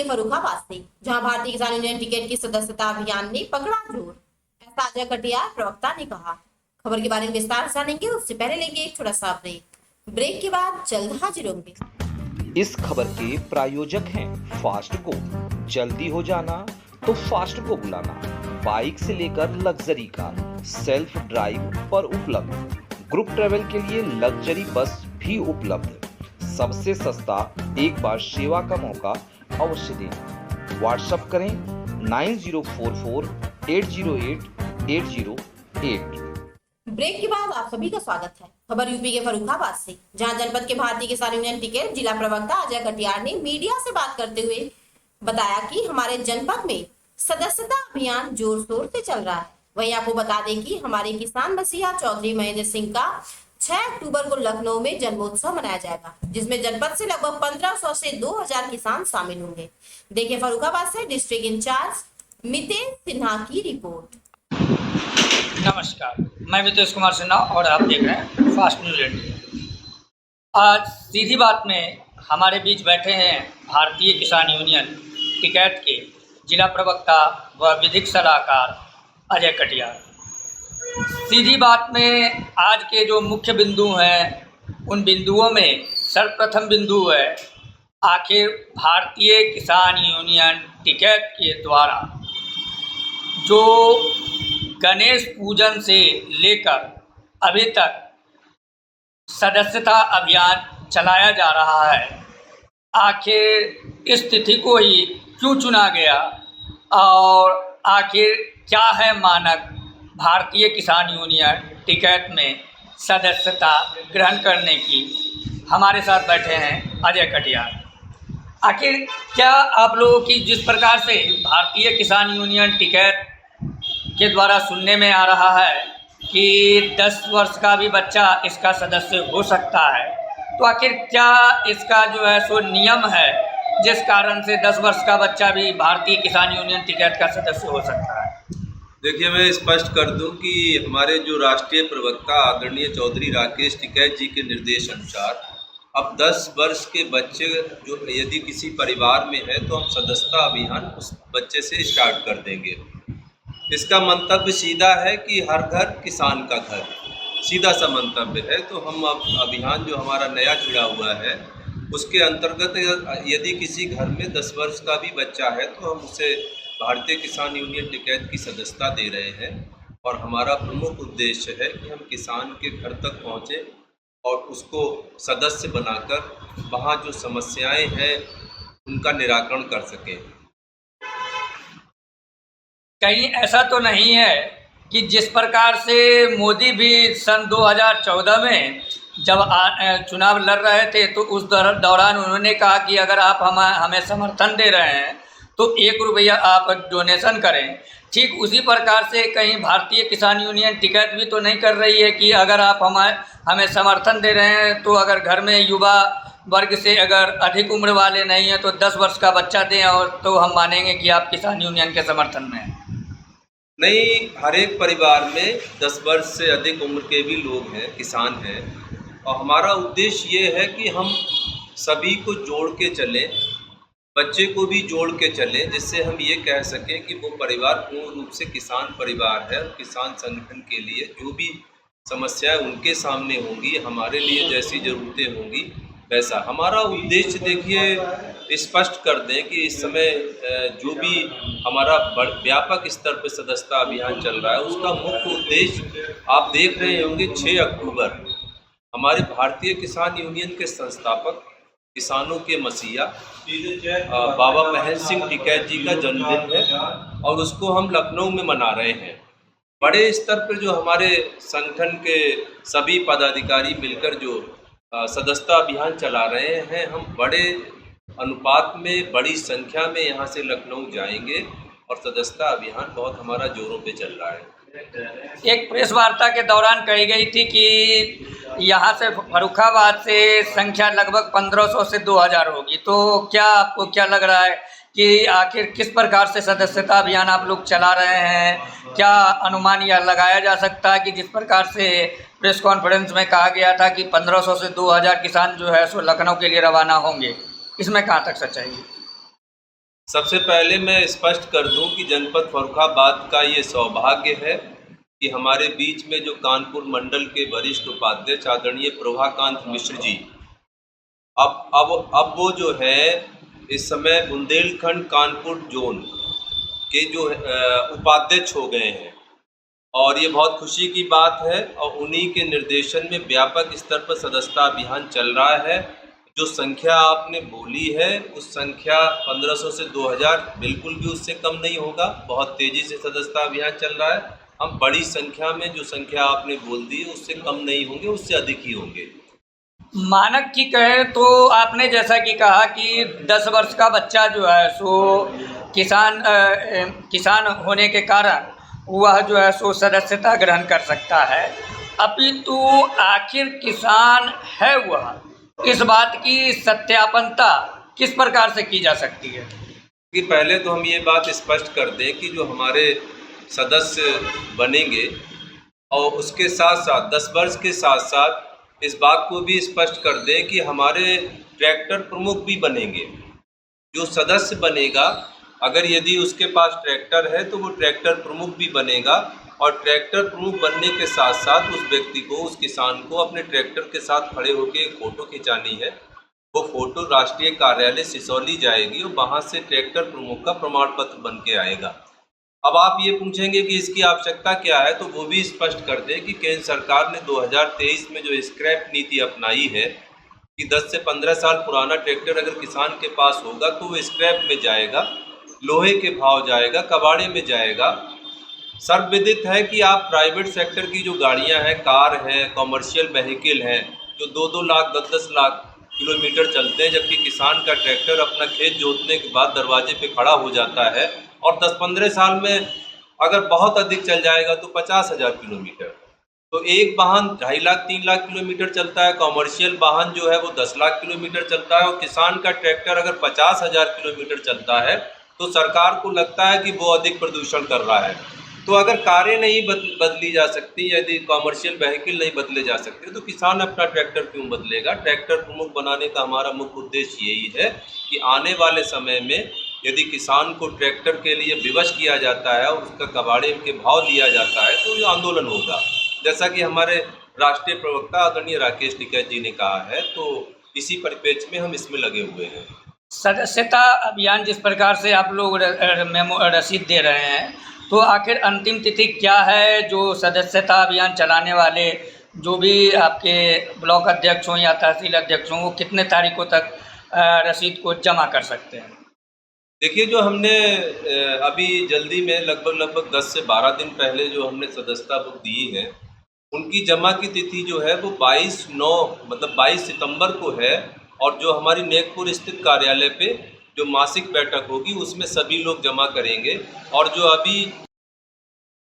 के फर्रुखाबाद से, जहां भारतीय किसान यूनियन टिकैत की सदस्यता अभियान ने पकड़ा जोर। ऐसा अजय कटियार प्रवक्ता ने कहा। खबर के बारे में विस्तार से जानेंगे, उससे पहले लेंगे एक छोटा सा ब्रेक के बाद जल्द हाजिर होंगे। इस खबर के प्रायोजक हैं फास्ट को। जल्दी हो जाना तो फास्ट को बुलाना। बाइक से लेकर लग्जरी कार सेल्फ ड्राइव पर उपलब्ध। ग्रुप ट्रेवल के लिए लग्जरी बस भी उपलब्ध। सबसे सस्ता एक बार सेवा का मौका अवश्य दें। व्हाट्सएप करें 9044808808। ब्रेक के बाद आप सभी का स्वागत है। खबर यूपी के फर्रुखाबाद से, जहां जनपद के भारतीय किसान यूनियन टिकैत जिला प्रवक्ता अजय कटियार ने मीडिया से बात करते हुए बताया कि हमारे जनपद में सदस्यता अभियान जोर शोर से चल रहा है। वहीं आपको बता दें कि हमारे किसान मसीहा चौधरी महेंद्र सिंह का 6 अक्टूबर को लखनऊ में जन्मोत्सव मनाया जाएगा, जिसमें जनपद से लगभग 1500 से 2000 किसान शामिल होंगे। देखिए फर्रुखाबाद से डिस्ट्रिक्ट इंचार्ज मितेश सिन्हा की रिपोर्ट। नमस्कार, मैं मितेश कुमार सिन्हा और आप देख रहे हैं फास्ट न्यूज इंडिया। आज सीधी बात में हमारे बीच बैठे हैं भारतीय किसान यूनियन टिकैत के जिला प्रवक्ता व विधिक सलाहकार अजय कटियार। सीधी बात में आज के जो मुख्य बिंदु हैं, उन बिंदुओं में सर्वप्रथम बिंदु है आखिर भारतीय किसान यूनियन टिकैत के द्वारा जो गणेश पूजन से लेकर अभी तक सदस्यता अभियान चलाया जा रहा है, आखिर इस तिथि को ही क्यों चुना गया और आखिर क्या है मानक भारतीय किसान यूनियन टिकैत में सदस्यता ग्रहण करने की। हमारे साथ बैठे हैं अजय कटियार। आखिर क्या आप लोगों की जिस प्रकार से भारतीय किसान यूनियन टिकैत के द्वारा सुनने में आ रहा है कि 10 वर्ष का भी बच्चा इसका सदस्य हो सकता है, तो आखिर क्या इसका जो है सो नियम है जिस कारण से 10 वर्ष का बच्चा भी भारतीय किसान यूनियन टिकैत का सदस्य हो सकता है? देखिए, मैं स्पष्ट कर दूं कि हमारे जो राष्ट्रीय प्रवक्ता आदरणीय चौधरी राकेश टिकैत जी के निर्देश अनुसार अब 10 वर्ष के बच्चे जो यदि किसी परिवार में है तो हम सदस्यता अभियान उस बच्चे से स्टार्ट कर देंगे। इसका मंतव्य सीधा है कि हर घर किसान का घर, सीधा सा मंतव्य है। तो हम अब अभियान जो हमारा नया छिड़ा हुआ है उसके अंतर्गत यदि किसी घर में 10 वर्ष का भी बच्चा है तो हम उसे भारतीय किसान यूनियन टिकैत की सदस्यता दे रहे हैं। और हमारा प्रमुख उद्देश्य है कि हम किसान के घर तक पहुँचें और उसको सदस्य बनाकर वहाँ जो समस्याएं हैं उनका निराकरण कर सकें। कहीं ऐसा तो नहीं है कि जिस प्रकार से मोदी भी सन 2014 में जब चुनाव लड़ रहे थे तो उस दौरान उन्होंने कहा कि अगर आप हमें समर्थन दे रहे हैं तो 1 रुपया आप डोनेशन करें। ठीक उसी प्रकार से कहीं भारतीय किसान यूनियन टिकैत भी तो नहीं कर रही है कि अगर आप हमें समर्थन दे रहे हैं तो अगर घर में युवा वर्ग से अगर अधिक उम्र वाले नहीं हैं तो 10 वर्ष का बच्चा दें और तो हम मानेंगे कि आप किसान यूनियन के समर्थन में हैं। नहीं, हर एक परिवार में 10 वर्ष से अधिक उम्र के भी लोग हैं, किसान हैं। और हमारा उद्देश्य ये है कि हम सभी को जोड़ के चलें, बच्चे को भी जोड़ के चलें, जिससे हम ये कह सकें कि वो परिवार पूर्ण रूप से किसान परिवार है। और किसान संगठन के लिए जो भी समस्याएं उनके सामने होंगी, हमारे लिए जैसी ज़रूरतें होंगी वैसा हमारा उद्देश्य। देखिए, स्पष्ट कर दें कि इस समय जो भी हमारा व्यापक स्तर पर सदस्यता अभियान चल रहा है उसका मुख्य उद्देश्य आप देख रहे होंगे 6 अक्टूबर हमारे भारतीय किसान यूनियन के संस्थापक किसानों के मसीहा बाबा महेंद्र सिंह टिकैत जी का जन्मदिन है और उसको हम लखनऊ में मना रहे हैं। बड़े स्तर पर जो हमारे संगठन के सभी पदाधिकारी मिलकर जो सदस्यता अभियान चला रहे हैं, हम बड़े अनुपात में बड़ी संख्या में यहाँ से लखनऊ जाएंगे और सदस्यता अभियान बहुत हमारा जोरों पे चल रहा है। एक प्रेस वार्ता के दौरान कही गई थी कि यहाँ से फर्रुखाबाद से संख्या लगभग 1500 से 2000 होगी, तो क्या आपको क्या लग रहा है कि आखिर किस प्रकार से सदस्यता अभियान आप लोग चला रहे हैं? क्या अनुमान यह लगाया जा सकता है कि जिस प्रकार से प्रेस कॉन्फ्रेंस में कहा गया था कि 1500 से 2000 किसान जो है सो लखनऊ के लिए रवाना होंगे, इसमें कहाँ तक सच्चाई है? सबसे पहले मैं स्पष्ट कर दूं कि जनपद फर्रुखाबाद का ये सौभाग्य है कि हमारे बीच में जो कानपुर मंडल के वरिष्ठ उपाध्यक्ष आदरणीय प्रभाकांत मिश्र जी अब वो जो है इस समय बुंदेलखंड कानपुर जोन के जो उपाध्यक्ष हो गए हैं और ये बहुत खुशी की बात है। और उन्हीं के निर्देशन में व्यापक स्तर पर सदस्यता अभियान चल रहा है। जो संख्या आपने बोली है उस संख्या 1500 से 2000 बिल्कुल भी उससे कम नहीं होगा। बहुत तेज़ी से सदस्यता अभियान चल रहा है। हम बड़ी संख्या में जो संख्या आपने बोल दी उससे कम नहीं होंगे, उससे अधिक ही होंगे। मानक की कहें तो आपने जैसा कि कहा कि 10 वर्ष का बच्चा जो है सो किसान होने के कारण वह जो है सो सदस्यता ग्रहण कर सकता है। अपितु आखिर किसान है वह, इस बात की सत्यापनता किस प्रकार से की जा सकती है? कि पहले तो हम ये बात स्पष्ट कर दें कि जो हमारे सदस्य बनेंगे और उसके साथ साथ 10 वर्ष के साथ साथ इस बात को भी स्पष्ट कर दें कि हमारे ट्रैक्टर प्रमुख भी बनेंगे। जो सदस्य बनेगा अगर यदि उसके पास ट्रैक्टर है तो वो ट्रैक्टर प्रमुख भी बनेगा और ट्रैक्टर प्रमुख बनने के साथ साथ उस व्यक्ति को, उस किसान को अपने ट्रैक्टर के साथ खड़े होकर एक फ़ोटो खिंचानी है। वो फ़ोटो राष्ट्रीय कार्यालय सिसौली जाएगी और वहाँ से ट्रैक्टर प्रमुख का प्रमाण पत्र बन के आएगा। अब आप ये पूछेंगे कि इसकी आवश्यकता क्या है, तो वो भी स्पष्ट कर दें कि केंद्र सरकार ने 2023 में जो स्क्रैप नीति अपनाई है कि 10 से 15 साल पुराना ट्रैक्टर अगर किसान के पास होगा तो वो स्क्रैप में जाएगा, लोहे के भाव जाएगा, कबाड़े में जाएगा। सर्वविदित है कि आप प्राइवेट सेक्टर की जो गाड़ियां हैं, कार हैं, कॉमर्शियल व्हीकल हैं, जो 2-2 लाख 10-10 लाख किलोमीटर चलते हैं, जबकि किसान का ट्रैक्टर अपना खेत जोतने के बाद दरवाजे पे खड़ा हो जाता है और 10-15 साल में अगर बहुत अधिक चल जाएगा तो 50,000 किलोमीटर। तो एक वाहन 2.5 लाख 3 लाख किलोमीटर चलता है, कॉमर्शियल वाहन जो है वो 10 लाख किलोमीटर चलता है और किसान का ट्रैक्टर अगर 50,000 किलोमीटर चलता है तो सरकार को लगता है कि वो अधिक प्रदूषण कर रहा है। तो अगर कारें नहीं बदली जा सकती, यदि कॉमर्शियल व्हीकल नहीं बदले जा सकते, तो किसान अपना ट्रैक्टर क्यों बदलेगा? ट्रैक्टर प्रमुख बनाने का हमारा मुख्य उद्देश्य यही है कि आने वाले समय में यदि किसान को ट्रैक्टर के लिए विवश किया जाता है और उसका कबाड़े के भाव लिया जाता है तो ये आंदोलन होगा। जैसा कि हमारे राष्ट्रीय प्रवक्ता आदरणीय राकेश टिकैत जी ने कहा है, तो इसी परिप्रेक्ष्य में हम इसमें लगे हुए हैं। सदस्यता अभियान जिस प्रकार से आप लोग रसीद दे रहे हैं, तो आखिर अंतिम तिथि क्या है जो सदस्यता अभियान चलाने वाले जो भी आपके ब्लॉक अध्यक्ष हों या तहसील अध्यक्ष हों, वो कितने तारीखों तक रसीद को जमा कर सकते हैं? देखिए, जो हमने अभी जल्दी में लगभग 10 से 12 दिन पहले जो हमने सदस्यता बुक दी है, उनकी जमा की तिथि जो है वो 22 सितंबर को है और जो हमारी नेकपुर स्थित कार्यालय पे जो मासिक बैठक होगी उसमें सभी लोग जमा करेंगे। और जो अभी